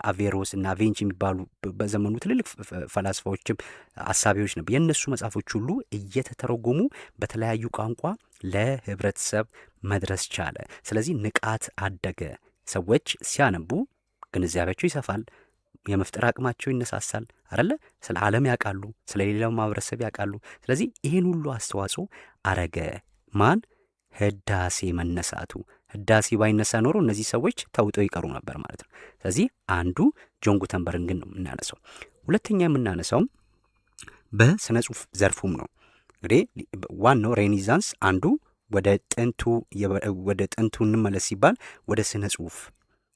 አቬሮስ እና ቬንች የሚባሉ በዘመኑ ትልልቅ ፈላስፋዎችም አሳቢዎች ነበር። የእነሱ መጽሐፎች ሁሉ እየተተረጎሙ በተለያዩ ቋንቋ ለህብረተሰብ መድረስ ቻለ። ስለዚህ ንቃት አደገ። ሰዎች ሲያነቡ ግንዛቤያቸው ይሰፋል፣ የመፍጠር አቅማቸው ይነሳሳል አይደለ? ስለ ዓለም ያውቃሉ፣ ስለ ሌላው ማህበረሰብ ያውቃሉ። ስለዚህ ይህን ሁሉ አስተዋጽኦ አረገ ማን? ህዳሴ መነሳቱ። ህዳሴ ባይነሳ ኖሮ እነዚህ ሰዎች ተውጠው ይቀሩ ነበር ማለት ነው። ስለዚህ አንዱ ጆን ጉተንበርግን ነው የምናነሳው። ሁለተኛ የምናነሳውም በስነ ጽሁፍ ዘርፉም ነው። እንግዲህ ዋናው ሬኔሳንስ አንዱ ወደ ጥንቱ እንመለስ ሲባል ወደ ስነ ጽሁፍ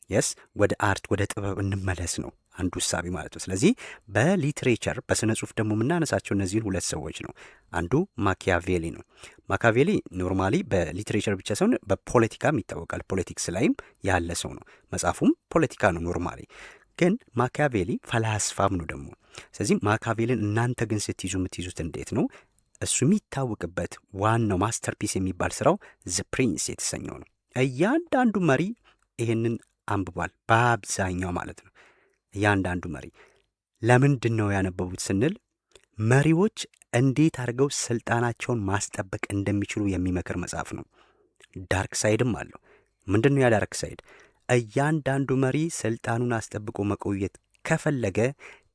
የስ ወደ አርት ወደ ጥበብ እንመለስ ነው አንዱ ሀሳቢ ማለት ነው። ስለዚህ በሊትሬቸር በስነ ጽሁፍ ደግሞ የምናነሳቸው እነዚህን ሁለት ሰዎች ነው። አንዱ ማኪያቬሊ ነው። ማኪያቬሊ ኖርማሊ በሊትሬቸር ብቻ ሳይሆን በፖለቲካም ይታወቃል። ፖለቲክስ ላይም ያለ ሰው ነው። መጽሐፉም ፖለቲካ ነው ኖርማሊ። ግን ማኪያቬሊ ፈላስፋም ነው ደግሞ። ስለዚህ ማኪያቬሊን እናንተ ግን ስትይዙ የምትይዙት እንዴት ነው? እሱ የሚታወቅበት ዋናው ማስተርፒስ የሚባል ስራው ዘ ፕሪንስ የተሰኘው ነው። እያንዳንዱ መሪ ይህንን አንብቧል፣ በአብዛኛው ማለት ነው። እያንዳንዱ መሪ ለምንድን ነው ያነበቡት ስንል መሪዎች እንዴት አድርገው ስልጣናቸውን ማስጠበቅ እንደሚችሉ የሚመክር መጽሐፍ ነው። ዳርክ ሳይድም አለው። ምንድን ነው ያ ዳርክ ሳይድ? እያንዳንዱ መሪ ስልጣኑን አስጠብቆ መቆየት ከፈለገ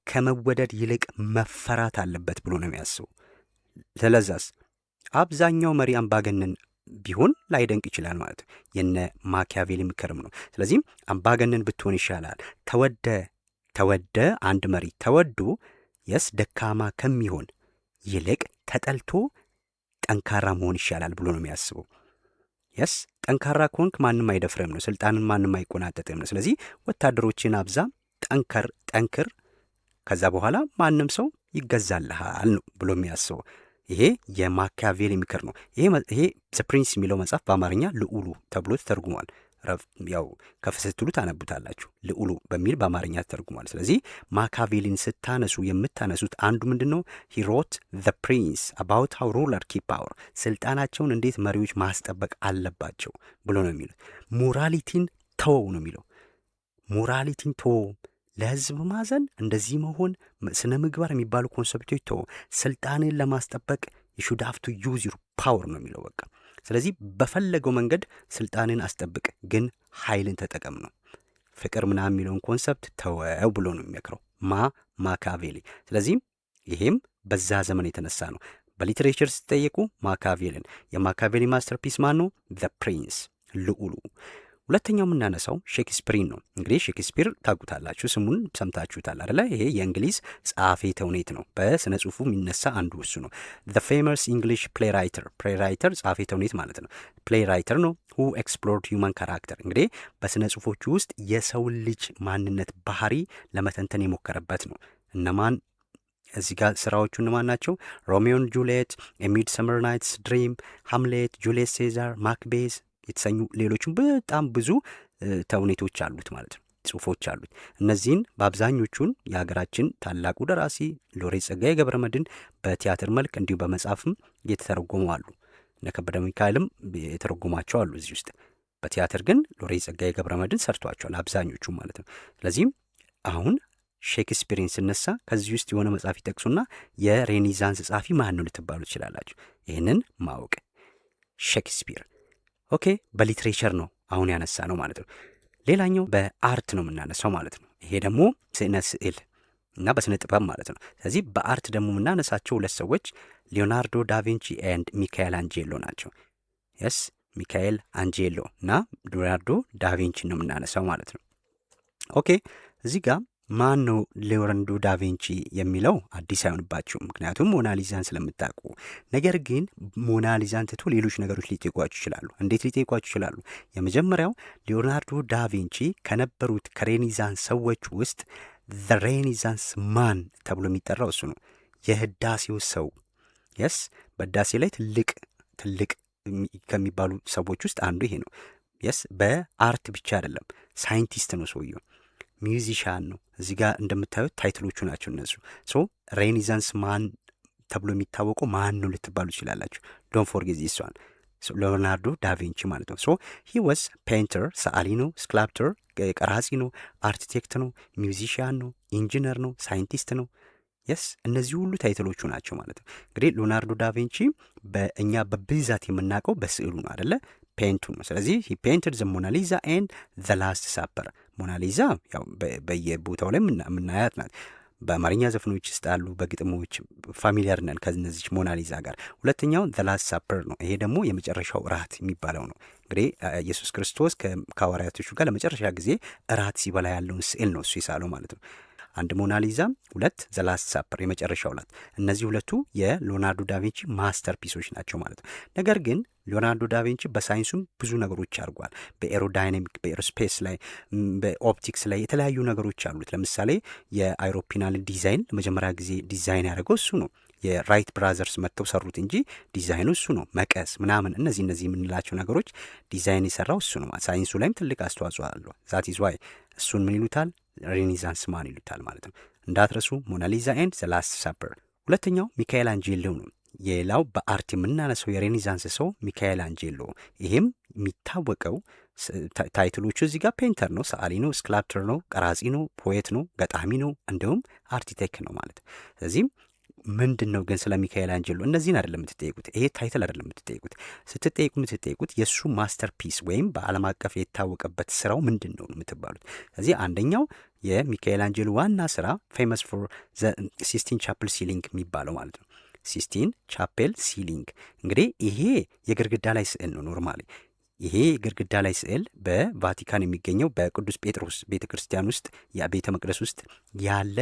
ከመወደድ ይልቅ መፈራት አለበት ብሎ ነው የሚያስቡ። ስለዛስ አብዛኛው መሪ አምባገነን ቢሆን ላይደንቅ ይችላል ማለት ነው። የነ ማኪያቬሊ ምክርም ነው። ስለዚህም አምባገነን ብትሆን ይሻላል። ተወደ አንድ መሪ ተወዶ የስ ደካማ ከሚሆን ይልቅ ተጠልቶ ጠንካራ መሆን ይሻላል ብሎ ነው የሚያስበው። የስ ጠንካራ ከሆንክ ማንም አይደፍርም ነው፣ ስልጣንን ማንም አይቆናጠጥም ነው። ስለዚህ ወታደሮችን አብዛ፣ ጠንክር፣ ከዛ በኋላ ማንም ሰው ይገዛልሃል ነው ብሎ የሚያስበው። ይሄ የማኪያቬሊ ምክር ነው። ይሄ ዘ ፕሪንስ የሚለው መጽሐፍ በአማርኛ ልዑሉ ተብሎ ተተርጉሟል። ያው ከፍ ስትሉ ታነቡታላችሁ። ልዑሉ በሚል በአማርኛ ተተርጉሟል። ስለዚህ ማኪያቬሊን ስታነሱ የምታነሱት አንዱ ምንድን ነው? ሂ ሮት ዘ ፕሪንስ አባውት ሃው ሩለር ኪፕ ፓወር፣ ስልጣናቸውን እንዴት መሪዎች ማስጠበቅ አለባቸው ብሎ ነው የሚሉት። ሞራሊቲን ተወው ነው የሚለው። ሞራሊቲን ተወው፣ ለህዝብ ማዘን፣ እንደዚህ መሆን፣ ስነ ምግባር የሚባሉ ኮንሰፕቶች ተወው። ስልጣንን ለማስጠበቅ ሹድ ሃቭ ቱ ዩዝ ዩር ፓወር ነው የሚለው። በቃ ስለዚህ በፈለገው መንገድ ስልጣንን አስጠብቅ፣ ግን ኃይልን ተጠቀም ነው። ፍቅር ምናምን የሚለውን ኮንሰፕት ተወው ብሎ ነው የሚመክረው ማካቬሊ። ስለዚህ ይሄም በዛ ዘመን የተነሳ ነው። በሊትሬቸር ስትጠየቁ ማካቬልን፣ የማካቬሊ ማስተርፒስ ማን ነው? ዘ ፕሪንስ፣ ልዑሉ። ሁለተኛው የምናነሳው ሼክስፒርን ነው። እንግዲህ ሼክስፒር ታውቁታላችሁ፣ ስሙን ሰምታችሁታል አይደለ? ይሄ የእንግሊዝ ጸሐፌ ተውኔት ነው። በስነ ጽሁፉ የሚነሳ አንዱ እሱ ነው። ዘ ፌመስ ኢንግሊሽ ፕሌራይተር ጸሐፌ ተውኔት ማለት ነው። ፕሌራይተር ነው። ሁ ኤክስፕሎርድ ሂውማን ካራክተር፣ እንግዲህ በስነ ጽሁፎቹ ውስጥ የሰውን ልጅ ማንነት ባህሪ ለመተንተን የሞከረበት ነው። እነማን እዚህ ጋር ስራዎቹ እነማን ናቸው? ሮሚዮን ጁልየት፣ ሚድሰመር ናይትስ ድሪም፣ ሃምሌት፣ ጁልየስ ሴዛር፣ ማክቤዝ የተሰኙ ሌሎችም በጣም ብዙ ተውኔቶች አሉት ማለት ነው፣ ጽሁፎች አሉት። እነዚህን በአብዛኞቹን የሀገራችን ታላቁ ደራሲ ሎሬት ጸጋዬ ገብረመድኅን በቲያትር መልክ እንዲሁ በመጽሐፍም እየተተረጎሙ አሉ። እነ ከበደ ሚካኤልም የተረጎሟቸው አሉ እዚህ ውስጥ። በቲያትር ግን ሎሬት ጸጋዬ ገብረመድኅን ሰርቷቸዋል አብዛኞቹ ማለት ነው። ስለዚህም አሁን ሼክስፒርን ስነሳ ከዚህ ውስጥ የሆነ መጽሐፍ ይጠቅሱና የሬኔሳንስ ጸሐፊ ማን ነው ልትባሉ ትችላላችሁ። ይህንን ማወቅ ሼክስፒር። ኦኬ፣ በሊትሬቸር ነው አሁን ያነሳ ነው ማለት ነው። ሌላኛው በአርት ነው የምናነሳው ማለት ነው። ይሄ ደግሞ ስነ ስዕል እና በስነ ጥበብ ማለት ነው። ስለዚህ በአርት ደግሞ የምናነሳቸው ሁለት ሰዎች ሊዮናርዶ ዳቪንቺ ኤንድ ሚካኤል አንጄሎ ናቸው። የስ ሚካኤል አንጄሎ እና ሊዮናርዶ ዳቪንቺ ነው የምናነሳው ማለት ነው። ኦኬ፣ እዚህ ጋር ማን ነው ሊዮናርዶ ዳቪንቺ የሚለው አዲስ አይሆንባችሁም፣ ምክንያቱም ሞናሊዛን ስለምታውቁ። ነገር ግን ሞናሊዛን ትቶ ሌሎች ነገሮች ሊጠይቋችሁ ይችላሉ። እንዴት ሊጠይቋችሁ ይችላሉ? የመጀመሪያው ሊዮናርዶ ዳቪንቺ ከነበሩት ከሬኔሳንስ ሰዎች ውስጥ ዘ ሬኔሳንስ ማን ተብሎ የሚጠራው እሱ ነው። የህዳሴው ሰው። የስ በህዳሴ ላይ ትልቅ ከሚባሉ ሰዎች ውስጥ አንዱ ይሄ ነው። የስ በአርት ብቻ አይደለም፣ ሳይንቲስት ነው ሰውየው፣ ሚውዚሻን ነው። እዚህ ጋር እንደምታዩት ታይትሎቹ ናቸው እነሱ። ሶ ሬኔሳንስ ማን ተብሎ የሚታወቀው ማን ነው ልትባሉ ይችላላችሁ። ዶንት ፎርጌት ዚስ ዋን፣ ሊዮናርዶ ዳቪንቺ ማለት ነው። ሶ ሂ ዋዝ ፔይንተር፣ ሰዓሊ ነው፣ ስክላፕተር ቀራጺ ነው፣ አርኪቴክት ነው፣ ሚውዚሽያን ነው፣ ኢንጂነር ነው፣ ሳይንቲስት ነው። የስ እነዚህ ሁሉ ታይትሎቹ ናቸው ማለት ነው። እንግዲህ ሊዮናርዶ ዳቪንቺ በእኛ በብዛት የምናውቀው በስዕሉ ነው አደለ? ፔንቱ ነው። ስለዚህ ሂ ፔንትድ ዘ ሞናሊዛ ኤንድ ዘ ላስት ሳፐር። ሞናሊዛ ያው በየቦታው ላይ የምናያት ናት። በአማርኛ ዘፈኖች ውስጥ አሉ፣ በግጥሞች ፋሚሊያር ነን ከነዚች ሞናሊዛ ጋር። ሁለተኛው ዘ ላስት ሳፐር ነው። ይሄ ደግሞ የመጨረሻው እራት የሚባለው ነው። እንግዲህ ኢየሱስ ክርስቶስ ከሐዋርያቶቹ ጋር ለመጨረሻ ጊዜ እራት ሲበላ ያለውን ስዕል ነው እሱ የሳለው ማለት ነው። አንድ ሞናሊዛ፣ ሁለት ዘ ላስት ሳፐር የመጨረሻው እራት። እነዚህ ሁለቱ የሊዮናርዶ ዳቪንቺ ማስተርፒሶች ናቸው ማለት ነው። ነገር ግን ሊዮናርዶ ዳቪንቺ በሳይንሱም ብዙ ነገሮች አድርጓል። በኤሮዳይናሚክ፣ በኤሮስፔስ ላይ፣ በኦፕቲክስ ላይ የተለያዩ ነገሮች አሉት። ለምሳሌ የአይሮፕላን ዲዛይን ለመጀመሪያ ጊዜ ዲዛይን ያደረገው እሱ ነው። የራይት ብራዘርስ መጥተው ሰሩት እንጂ ዲዛይኑ እሱ ነው። መቀስ ምናምን እነዚህ የምንላቸው ነገሮች ዲዛይን የሰራው እሱ ነው። ሳይንሱ ላይም ትልቅ አስተዋጽኦ አለው። ዛት ኢዝ ዋይ እሱን ምን ይሉታል? ሬኔሳንስ ማን ይሉታል ማለት ነው። እንዳትረሱ ሞናሊዛ ኤንድ ዘ ላስት ሳፐር። ሁለተኛው ሚካኤል አንጄሎ ነው። ሌላው በአርት የምናነሰው የሬኔሳንስ ሰው ሚካኤል አንጄሎ። ይሄም የሚታወቀው ታይትሎቹ እዚህ ጋር ፔንተር ነው፣ ሰዓሊ ነው፣ ስክላፕተር ነው፣ ቀራጺ ነው፣ ፖኤት ነው፣ ገጣሚ ነው፣ እንዲሁም አርኪቴክት ነው ማለት። ስለዚህም ምንድን ነው ግን ስለ ሚካኤል አንጄሎ እነዚህን አይደለም የምትጠይቁት፣ ይሄ ታይትል አይደለም የምትጠይቁት። የምትጠይቁት የእሱ ማስተርፒስ ወይም በዓለም አቀፍ የታወቀበት ስራው ምንድን ነው የምትባሉት። ስለዚህ አንደኛው የሚካኤል አንጄሎ ዋና ስራ ፌመስ ፎር ዘ ሲስቲን ቻፕል ሲሊንግ የሚባለው ማለት ነው። ሲስቲን ቻፔል ሲሊንግ እንግዲህ ይሄ የግድግዳ ላይ ስዕል ነው። ኖርማሊ ይሄ ግድግዳ ላይ ስዕል በቫቲካን የሚገኘው በቅዱስ ጴጥሮስ ቤተ ክርስቲያን ውስጥ ቤተ መቅደስ ውስጥ ያለ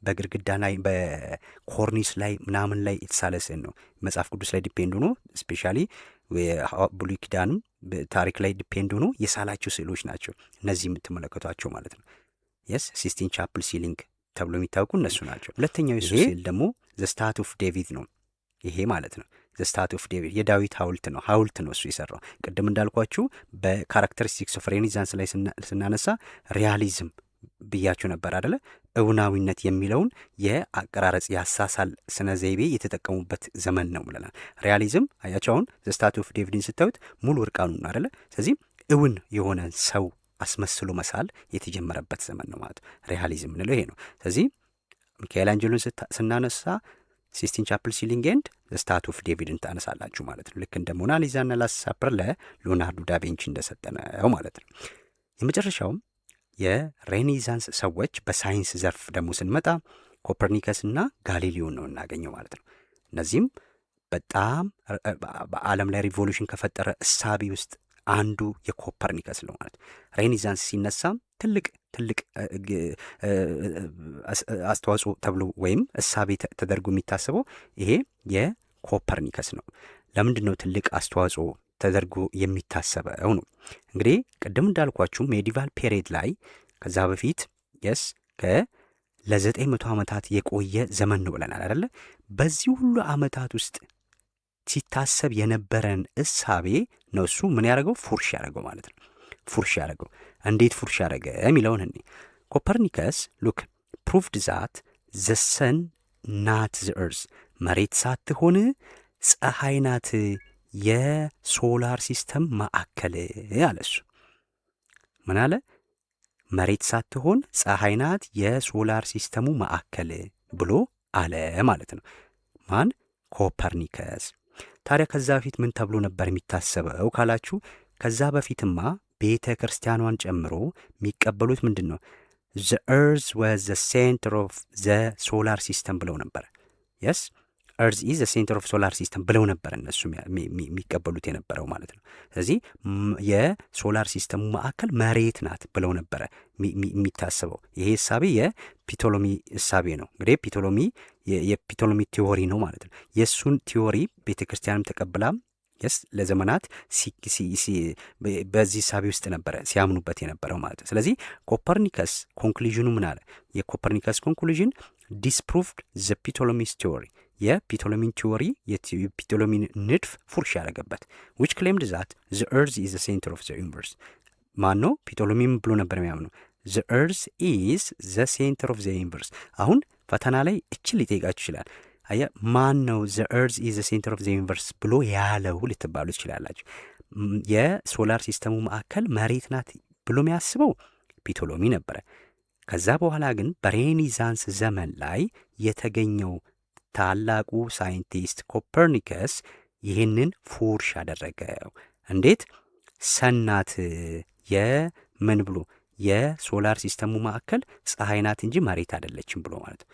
በግድግዳ ላይ በኮርኒስ ላይ ምናምን ላይ የተሳለ ስዕል ነው። መጽሐፍ ቅዱስ ላይ ዲፔንድ ሆኖ ስፔሻሊ ብሉይ ኪዳንም ታሪክ ላይ ዲፔንድ ሆኖ የሳላቸው ስዕሎች ናቸው እነዚህ የምትመለከቷቸው ማለት ነው። የስ ሲስቲን ቻፕል ሲሊንግ ተብሎ የሚታወቁ እነሱ ናቸው። ሁለተኛው የሱ ስዕል ደግሞ ዘ ስታት ኦፍ ዴቪድ ነው። ይሄ ማለት ነው ዘ ስታት ኦፍ ዴቪድ የዳዊት ሐውልት ነው እሱ የሰራው። ቅድም እንዳልኳችሁ በካራክተሪስቲክስ ኦፍ ሬኔሳንስ ላይ ስናነሳ ሪያሊዝም ብያችሁ ነበር አደለ? እውናዊነት የሚለውን የአቀራረጽ የአሳሳል ስነ ዘይቤ የተጠቀሙበት ዘመን ነው ብለናል። ሪያሊዝም አያቸው። አሁን ዘ ስታት ኦፍ ዴቪድን ስታዩት ሙሉ እርቃኑን አደለ? ስለዚህ እውን የሆነ ሰው አስመስሎ መሳል የተጀመረበት ዘመን ነው ማለት ሪያሊዝም ምንለው ይሄ ነው። ስለዚህ ሚካኤል አንጄሎን ስናነሳ ሲስቲን ቻፕል ሲሊንግ ኤንድ ስታቱ ኦፍ ዴቪድን ታነሳላችሁ ማለት ነው። ልክ እንደ ሞናሊዛና ላስት ሳፐር ለሊዮናርዶ ዳቪንቺ እንደሰጠነው ማለት ነው። የመጨረሻውም የሬኔሳንስ ሰዎች በሳይንስ ዘርፍ ደግሞ ስንመጣ ኮፐርኒከስና ጋሊሊዮን ነው እናገኘው ማለት ነው። እነዚህም በጣም በዓለም ላይ ሪቮሉሽን ከፈጠረ እሳቤ ውስጥ አንዱ የኮፐርኒከስ ነው ማለት ነው። ሬኔሳንስ ሲነሳም ትልቅ አስተዋጽኦ ተብሎ ወይም እሳቤ ተደርጎ የሚታሰበው ይሄ የኮፐርኒከስ ነው። ለምንድን ነው ትልቅ አስተዋጽኦ ተደርጎ የሚታሰበው ነው? እንግዲህ ቅድም እንዳልኳችሁ ሜዲቫል ፔሪድ ላይ ከዛ በፊት ለ900 ዓመታት የቆየ ዘመን ነው ብለናል አይደለ? በዚህ ሁሉ ዓመታት ውስጥ ሲታሰብ የነበረን እሳቤ ነው እሱ ምን ያደረገው? ፉርሽ ያደረገው ማለት ነው። ፉርሽ ያደረገው እንዴት ፉርሽ ያደረገ የሚለውን እኔ ኮፐርኒከስ ሉክ ፕሩቭድ ዛት ዘ ሰን ናት ዘ እርዝ፣ መሬት ሳትሆን ፀሐይ ናት የሶላር ሲስተም ማዕከል አለ። እሱ ምን አለ? መሬት ሳትሆን ፀሐይ ናት የሶላር ሲስተሙ ማዕከል ብሎ አለ ማለት ነው። ማን? ኮፐርኒከስ። ታዲያ ከዛ በፊት ምን ተብሎ ነበር የሚታሰበው ካላችሁ፣ ከዛ በፊትማ ቤተ ክርስቲያኗን ጨምሮ የሚቀበሉት ምንድን ነው? ዘ ኤርዝ ዋዝ ዘ ሴንተር ኦፍ ዘ ሶላር ሲስተም ብለው ነበር። የስ ኤርዝ ኢዝ ዘ ሴንተር ኦፍ ሶላር ሲስተም ብለው ነበር እነሱ የሚቀበሉት የነበረው ማለት ነው። ስለዚህ የሶላር ሲስተሙ ማዕከል መሬት ናት ብለው ነበረ የሚታሰበው። ይሄ እሳቤ የፒቶሎሚ እሳቤ ነው። እንግዲህ የፒቶሎሚ ቲዎሪ ነው ማለት ነው። የእሱን ቲዎሪ ቤተ ክርስቲያንም ተቀብላ ለዘመናት በዚህ እሳቤ ውስጥ ነበረ ሲያምኑበት የነበረው ማለት ነው። ስለዚህ ኮፐርኒከስ ኮንክሉዥኑ ምን አለ? የኮፐርኒከስ ኮንክሉዥን ዲስፕሩቭድ ዘ ፒቶሎሚስ ቲዎሪ፣ የፒቶሎሚን ቲዎሪ የፒቶሎሚን ንድፍ ፉርሽ ያደረገበት ዊች ክሌምድ ዛት ዘ ኤርዝ ኢዝ ዘ ሴንተር ኦፍ ዘ ዩኒቨርስ። ማን ነው? ፒቶሎሚም ብሎ ነበር የሚያምኑ ዘ ኤርዝ ኢዝ ዘ ሴንተር ኦፍ ዘ ዩኒቨርስ። አሁን ፈተና ላይ እችል ሊጠይቃችሁ ይችላል። አየ ማን ነው ዘ ኤርዝ ኢዝ ዘ ሴንተር ኦፍ ዘ ዩኒቨርስ ብሎ ያለው ልትባሉ ትችላላችሁ። የሶላር ሲስተሙ ማዕከል መሬት ናት ብሎ የሚያስበው ፒቶሎሚ ነበረ። ከዛ በኋላ ግን በሬኔሳንስ ዘመን ላይ የተገኘው ታላቁ ሳይንቲስት ኮፐርኒከስ ይህንን ፉርሽ አደረገው። እንዴት? ሰናት የምን ብሎ የሶላር ሲስተሙ ማዕከል ፀሐይ ናት እንጂ መሬት አይደለችም ብሎ ማለት ነው።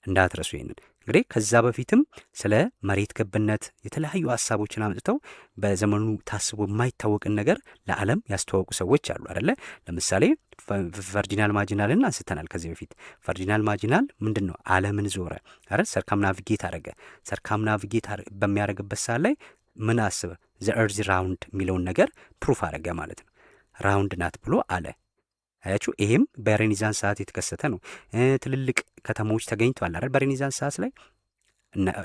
እንዳትረሱ ይሄንን። እንግዲህ ከዛ በፊትም ስለ መሬት ገብነት የተለያዩ ሀሳቦችን አምጥተው በዘመኑ ታስቦ የማይታወቅን ነገር ለዓለም ያስተዋወቁ ሰዎች አሉ አይደለ? ለምሳሌ ፈርዲናንድ ማጂናልን አንስተናል ከዚህ በፊት። ፈርዲናንድ ማጂናል ምንድን ነው? ዓለምን ዞረ አይደል? ሰርከም ናቪጌት አደረገ። ሰርከም ናቪጌት በሚያደርግበት ሰዓት ላይ ምን አስበ? ዘ ኤርዝ ራውንድ የሚለውን ነገር ፕሩፍ አደረገ ማለት ነው። ራውንድ ናት ብሎ አለ። አያችሁ፣ ይሄም በሬኔሳንስ ሰዓት የተከሰተ ነው። ትልልቅ ከተሞች ተገኝተዋል አይደል? በሬኔሳንስ ሰዓት ላይ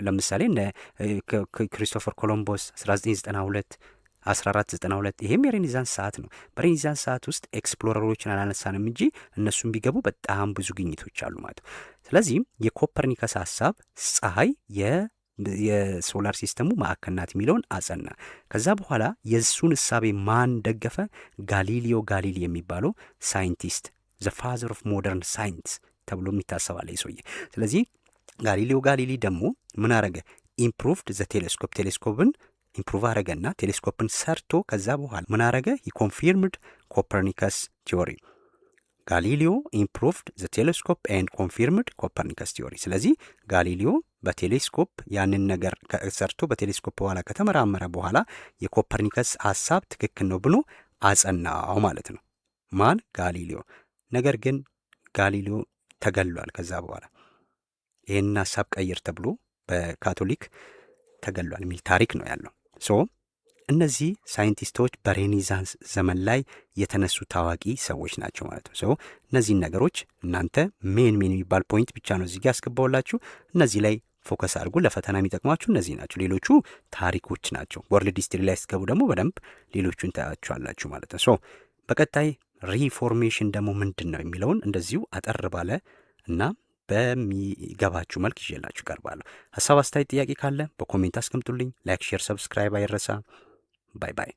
ለምሳሌ እነ ክሪስቶፈር ኮሎምቦስ 1992 1492 ይሄም የሬኔሳንስ ሰዓት ነው። በሬኔሳንስ ሰዓት ውስጥ ኤክስፕሎረሮችን አላነሳንም እንጂ እነሱም ቢገቡ በጣም ብዙ ግኝቶች አሉ ማለት ነው። ስለዚህ የኮፐርኒከስ ሀሳብ ፀሐይ የሶላር ሲስተሙ ማዕከል ናት የሚለውን አጸና። ከዛ በኋላ የእሱን እሳቤ ማን ደገፈ? ጋሊሊዮ ጋሊሊ የሚባለው ሳይንቲስት ዘ ፋዘር ኦፍ ሞደርን ሳይንስ ተብሎ የሚታሰባለ ሰውዬ። ስለዚህ ጋሊሊዮ ጋሊሊ ደግሞ ምን አረገ? ኢምፕሩቭድ ዘ ቴሌስኮፕ፣ ቴሌስኮፕን ኢምፕሩቭ አረገና ቴሌስኮፕን ሰርቶ ከዛ በኋላ ምን አረገ? ኮንፊርምድ ኮፐርኒከስ ቲዮሪ። ጋሊሊዮ ኢምፕሩቭድ ዘ ቴሌስኮፕ ኤንድ ኮንፊርምድ ኮፐርኒከስ ቲዮሪ። ስለዚህ ጋሊሊዮ በቴሌስኮፕ ያንን ነገር ሰርቶ በቴሌስኮፕ በኋላ ከተመራመረ በኋላ የኮፐርኒከስ ሀሳብ ትክክል ነው ብሎ አጸናው ማለት ነው። ማን? ጋሊሊዮ። ነገር ግን ጋሊሊዮ ተገሏል። ከዛ በኋላ ይህንን ሀሳብ ቀይር ተብሎ በካቶሊክ ተገሏል የሚል ታሪክ ነው ያለው። እነዚህ ሳይንቲስቶች በሬኔሳንስ ዘመን ላይ የተነሱ ታዋቂ ሰዎች ናቸው ማለት ነው። እነዚህን ነገሮች እናንተ ሜን የሚባል ፖይንት ብቻ ነው እዚህ ጋር ያስገባውላችሁ። እነዚህ ላይ ፎከስ አድርጉ። ለፈተና የሚጠቅሟችሁ እነዚህ ናቸው። ሌሎቹ ታሪኮች ናቸው። ወርልድ ሂስትሪ ላይ ስትገቡ ደግሞ በደንብ ሌሎቹን ታያችኋላችሁ ማለት ነው። በቀጣይ ሪፎርሜሽን ደግሞ ምንድን ነው የሚለውን እንደዚሁ አጠር ባለ እና በሚገባችሁ መልክ ይዤላችሁ ቀርባለሁ። ሀሳብ፣ አስተያየት፣ ጥያቄ ካለ በኮሜንት አስቀምጡልኝ። ላይክ፣ ሼር፣ ሰብስክራይብ አይረሳ። ባይ ባይ።